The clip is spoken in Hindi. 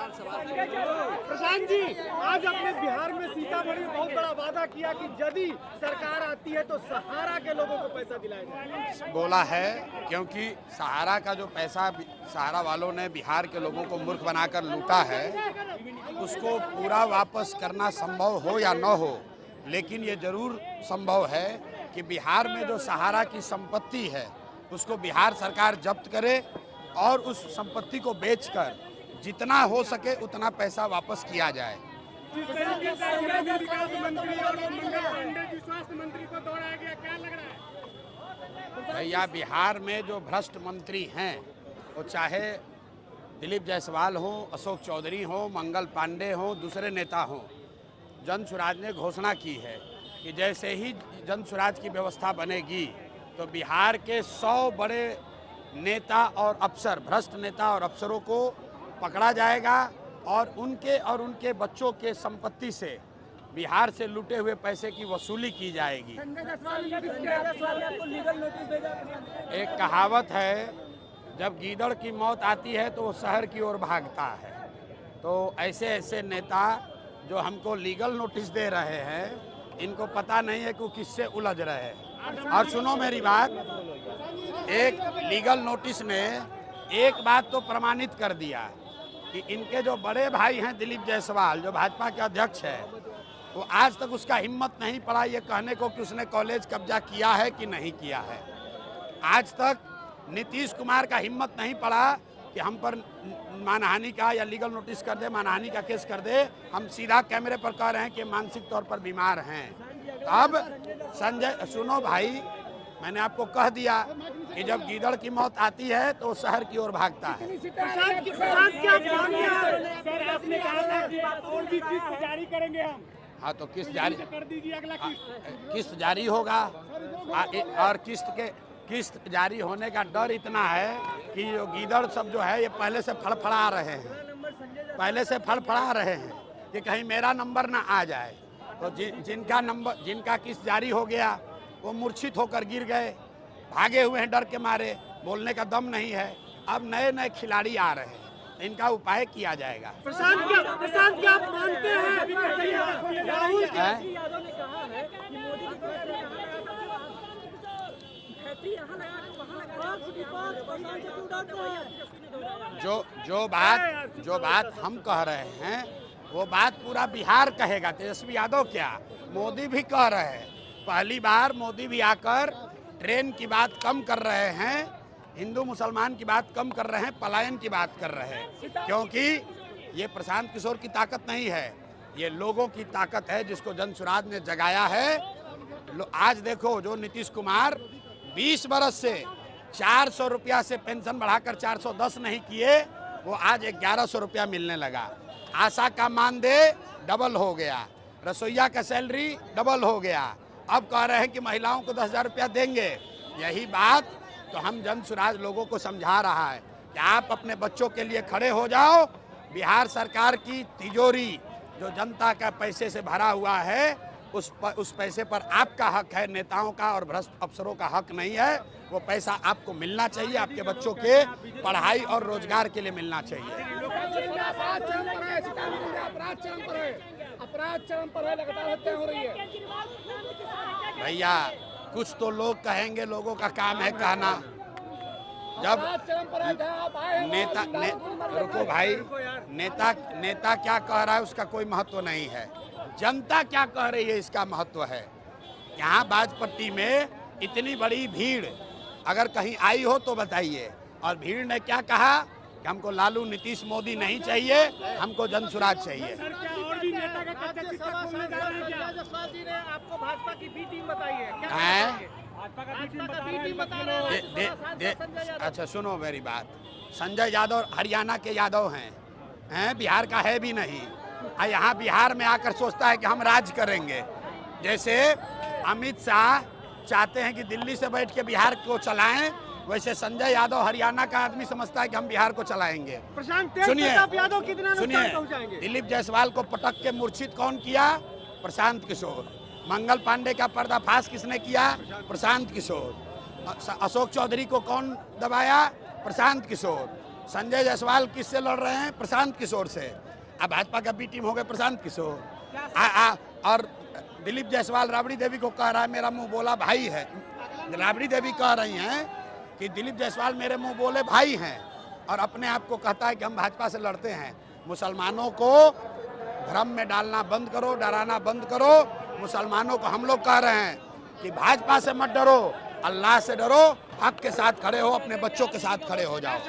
प्रशांत जी, आज अपने बिहार में सीतामढ़ी में बहुत बड़ा वादा किया कि यदि सरकार आती है तो सहारा के लोगों को पैसा दिलाया जाएगा। बोला है, क्योंकि सहारा का जो पैसा सहारा वालों ने बिहार के लोगों को मूर्ख बनाकर लूटा है, उसको पूरा वापस करना संभव हो या न हो, लेकिन ये जरूर संभव है कि बिहार में जो सहारा की संपत्ति है उसको बिहार सरकार जब्त करे और उस संपत्ति को बेचकर जितना हो सके उतना पैसा वापस किया जाए। जिस तरीके से विकास मंत्री और मंगल पांडे जी स्वास्थ्य मंत्री को दौड़ाया गया, क्या लग रहा है? भैया, बिहार में जो भ्रष्ट मंत्री हैं, वो चाहे दिलीप जायसवाल हो, अशोक चौधरी हो, मंगल पांडे हो, दूसरे नेता हो, जन सुराज ने घोषणा की है कि जैसे ही जन सुराज की व्यवस्था बनेगी तो बिहार के 100 बड़े नेता और अफसर, भ्रष्ट नेता और अफसरों को पकड़ा जाएगा और उनके बच्चों के संपत्ति से बिहार से लूटे हुए पैसे की वसूली की जाएगी। एक कहावत है, जब गीदड़ की मौत आती है तो वो शहर की ओर भागता है। तो ऐसे ऐसे नेता जो हमको लीगल नोटिस दे रहे हैं, इनको पता नहीं है कि वो किससे उलझ रहे हैं। और सुनो मेरी बात, एक लीगल नोटिस ने एक बात तो प्रमाणित कर दिया कि इनके जो बड़े भाई हैं दिलीप जायसवाल, जो भाजपा के अध्यक्ष है, वो आज तक उसका हिम्मत नहीं पड़ा ये कहने को कि उसने कॉलेज कब्जा किया है कि नहीं किया है। आज तक नीतीश कुमार का हिम्मत नहीं पड़ा कि हम पर मानहानि का या लीगल नोटिस कर दे, मानहानि का केस कर दे। हम सीधा कैमरे पर कह रहे हैं कि मानसिक तौर पर बीमार हैं। अब संजय, सुनो भाई, मैंने आपको कह दिया कि जब गीदड़ की मौत आती है तो शहर की ओर भागता है। जारी करेंगे हम। हाँ, तो किस्त जारी कर दीजिए, अगला किस्त जारी होगा और किस्त जारी होने का डर इतना है कि जो गीदड़ सब जो है ये पहले से फड़फड़ा रहे हैं कि कहीं मेरा नंबर ना आ जाए। तो जिनका किस्त जारी हो गया वो मूर्छित होकर गिर गए, भागे हुए हैं डर के मारे, बोलने का दम नहीं है। अब नए नए खिलाड़ी आ रहे हैं, इनका उपाय किया जाएगा। प्रशांत क्या आप मानते हैं राहुल यादव ने कहा है कि मोदी जो बात हम कह रहे हैं वो बात पूरा बिहार कहेगा। तेजस्वी यादव क्या, मोदी भी कह रहे हैं। पहली बार मोदी भी आकर ट्रेन की बात कम कर रहे हैं, हिंदू मुसलमान की बात कम कर रहे हैं, पलायन की बात कर रहे हैं। क्योंकि ये प्रशांत किशोर की ताकत नहीं है, ये लोगों की ताकत है जिसको जन सुराज ने जगाया है। आज देखो, जो नीतीश कुमार 20 बरस से 400 रुपया से पेंशन बढ़ाकर 410 नहीं किए, वो आज 1100 रुपया मिलने लगा। आशा का मानदेय डबल हो गया, रसोईया का सैलरी डबल हो गया। अब कह रहे हैं कि महिलाओं को 10,000 रुपया देंगे। यही बात तो हम जन सुराज लोगों को समझा रहा है कि आप अपने बच्चों के लिए खड़े हो जाओ। बिहार सरकार की तिजोरी जो जनता का पैसे से भरा हुआ है, उस पैसे पर आपका हक है, नेताओं का और भ्रष्ट अफसरों का हक नहीं है। वो पैसा आपको मिलना चाहिए, आपके बच्चों के पढ़ाई और रोजगार के लिए मिलना चाहिए। अपराध चरम पर है, लगातार हत्या हो रही है। भैया, कुछ तो लोग कहेंगे, लोगों का काम है कहना। जब रुको भाई, नेता क्या कह रहा है उसका कोई महत्व नहीं है, जनता क्या कह रही है इसका महत्व है। यहाँ बाजपट्टी में इतनी बड़ी भीड़ अगर कहीं आई हो तो बताइए। और भीड़ ने क्या कहा कि हमको लालू नीतीश मोदी नहीं चाहिए, हमको जन सुराज चाहिए। आपको भाजपा की बी टीम बताई है? अच्छा सुनो मेरी बात, संजय यादव हरियाणा के यादव हैं, बिहार का है भी नहीं। यहाँ बिहार में आकर सोचता है कि हम राज करेंगे। जैसे अमित शाह चाहते हैं कि दिल्ली से बैठ के बिहार को चलाएं, वैसे संजय यादव हरियाणा का आदमी समझता है कि हम बिहार को चलाएंगे। सुनिए, दिलीप जायसवाल को पटक के मूर्छित कौन किया? प्रशांत किशोर। मंगल पांडे का पर्दाफाश किसने किया? प्रशांत किशोर। अशोक चौधरी को कौन दबाया? प्रशांत किशोर। संजय जायसवाल किससे लड़ रहे हैं? प्रशांत किशोर से। अब भाजपा का बी टीम हो गए प्रशांत किशोर। और दिलीप जायसवाल राबड़ी देवी को कह रहा है मेरा मुंह बोला भाई है। राबड़ी देवी कह रही हैं कि दिलीप जायसवाल मेरे मुंह बोले भाई हैं, और अपने आप को कहता है कि हम भाजपा से लड़ते हैं। मुसलमानों को भ्रम में डालना बंद करो, डराना बंद करो। मुसलमानों को हम लोग कह रहे हैं कि भाजपा से मत डरो, अल्लाह से डरो, हक के साथ खड़े हो, अपने बच्चों के साथ खड़े हो जाओ।